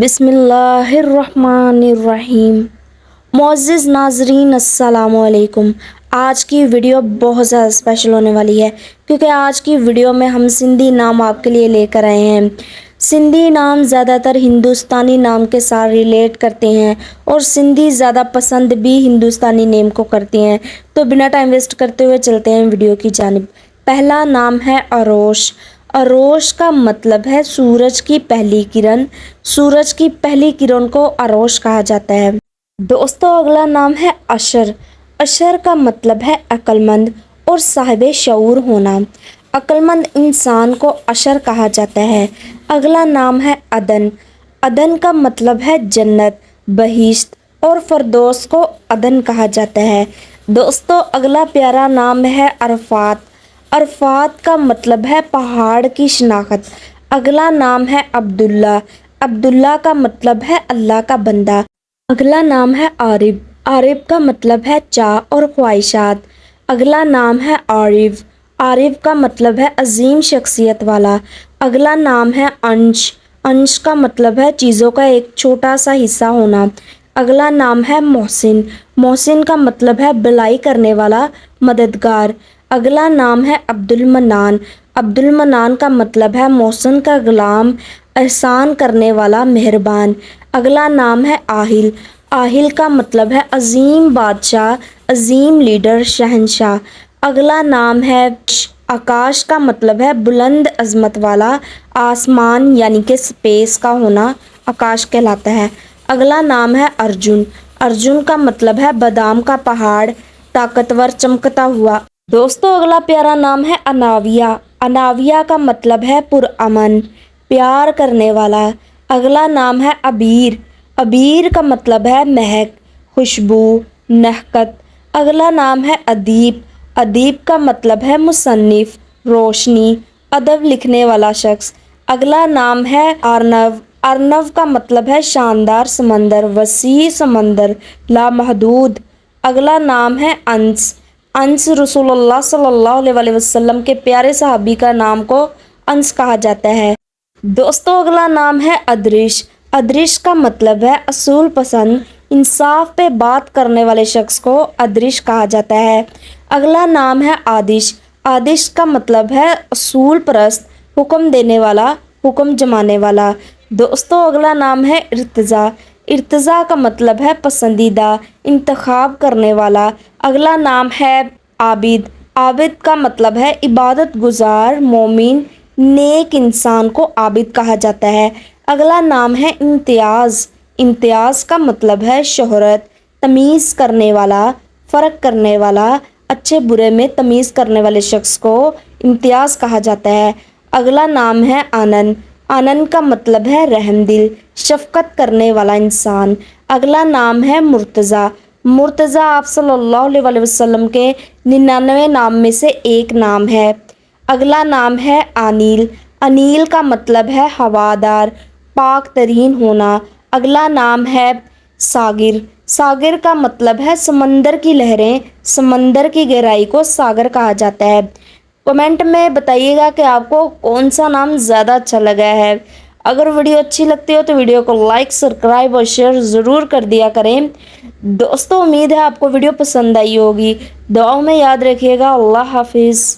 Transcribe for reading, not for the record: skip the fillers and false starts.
بسم اللہ الرحمن الرحیم۔ معزز ناظرین السلام علیکم۔ آج کی ویڈیو بہت زیادہ اسپیشل ہونے والی ہے کیونکہ آج کی ویڈیو میں ہم سندھی نام آپ کے لیے لے کر آئے ہیں۔ سندھی نام زیادہ تر ہندوستانی نام کے ساتھ ریلیٹ کرتے ہیں اور سندھی زیادہ پسند بھی ہندوستانی نیم کو کرتے ہیں، تو بنا ٹائم ویسٹ کرتے ہوئے چلتے ہیں ویڈیو کی جانب۔ پہلا نام ہے عروش۔ عروش کا مطلب ہے سورج کی پہلی کرن۔ سورج کی پہلی کرن کو عروش کہا جاتا ہے۔ دوستو اگلا نام ہے عشر۔ عشر کا مطلب ہے عقل مند اور صاحب شعور ہونا۔ عقل مند انسان کو عشر کہا جاتا ہے۔ اگلا نام ہے عدن۔ عدن کا مطلب ہے جنت، بہشت اور فردوس کو عدن کہا جاتا ہے۔ دوستو اگلا پیارا نام ہے عرفات۔ عرفات کا مطلب ہے پہاڑ کی شناخت۔ اگلا نام ہے عبداللہ۔ عبداللہ کا مطلب ہے اللہ کا بندہ۔ اگلا نام ہے عارب۔ عارب کا مطلب ہے چاہ اور خواہشات۔ اگلا نام ہے عارف۔ عارف کا مطلب ہے عظیم شخصیت والا۔ اگلا نام ہے انش۔ انش کا مطلب ہے چیزوں کا ایک چھوٹا سا حصہ ہونا۔ اگلا نام ہے محسن۔ محسن کا مطلب ہے بھلائی کرنے والا، مددگار۔ اگلا نام ہے عبد المنان۔ عبد المنان کا مطلب ہے محسن کا غلام، احسان کرنے والا، مہربان۔ اگلا نام ہے آہل۔ آہل کا مطلب ہے عظیم بادشاہ، عظیم لیڈر، شہنشاہ۔ اگلا نام ہے آکاش کا مطلب ہے بلند عظمت والا، آسمان یعنی کہ سپیس کا ہونا آکاش کہلاتا ہے۔ اگلا نام ہے ارجن۔ ارجن کا مطلب ہے بادام کا پہاڑ، طاقتور، چمکتا ہوا۔ دوستو اگلا پیارا نام ہے اناویہ۔ اناویہ کا مطلب ہے پرامن، پیار کرنے والا۔ اگلا نام ہے عبیر۔ عبیر کا مطلب ہے مہک، خوشبو، نحکت۔ اگلا نام ہے ادیب۔ ادیب کا مطلب ہے مصنف، روشنی، ادب لکھنے والا شخص۔ اگلا نام ہے ارنو۔ ارنو کا مطلب ہے شاندار سمندر، وسیع سمندر، لامحدود۔ اگلا نام ہے انس۔ انس رسول اللہ صلی اللہ علیہ وسلم کے پیارے صحابی کا نام کو انس کہا جاتا ہے۔ دوستو اگلا نام ہے ادرش۔ ادرش کا مطلب ہے اصول پسند، انصاف پہ بات کرنے والے شخص کو ادرش کہا جاتا ہے۔ اگلا نام ہے آدش۔ آدش کا مطلب ہے اصول پرست، حکم دینے والا، حکم جمانے والا۔ دوستو اگلا نام ہے ارتضیٰ۔ ارتضیٰ کا مطلب ہے پسندیدہ، انتخاب کرنے والا۔ اگلا نام ہے عابد۔ عابد کا مطلب ہے عبادت گزار، مومن، نیک انسان کو عابد کہا جاتا ہے۔ اگلا نام ہے امتیاز۔ امتیاز کا مطلب ہے شہرت، تمیز کرنے والا، فرق کرنے والا، اچھے برے میں تمیز کرنے والے شخص کو امتیاز کہا جاتا ہے۔ اگلا نام ہے آنند۔ آنند کا مطلب ہے رحم دل، شفقت کرنے والا انسان۔ اگلا نام ہے مرتضیٰ۔ مرتضیٰ آپ صلی اللہ علیہ وسلم کے 99 نام میں سے ایک نام ہے۔ اگلا نام ہے انیل۔ انیل کا مطلب ہے ہوادار، پاک ترین ہونا۔ اگلا نام ہے ساگر۔ ساگر کا مطلب ہے سمندر کی لہریں، سمندر کی گہرائی کو ساگر کہا جاتا ہے۔ کمنٹ میں بتائیے گا کہ آپ کو کون سا نام زیادہ اچھا لگا ہے۔ اگر ویڈیو اچھی لگتی ہو تو ویڈیو کو لائک، سبسکرائب اور شیئر ضرور کر دیا کریں۔ دوستو امید ہے آپ کو ویڈیو پسند آئی ہوگی۔ دعاؤں میں یاد رکھیے گا۔ اللہ حافظ۔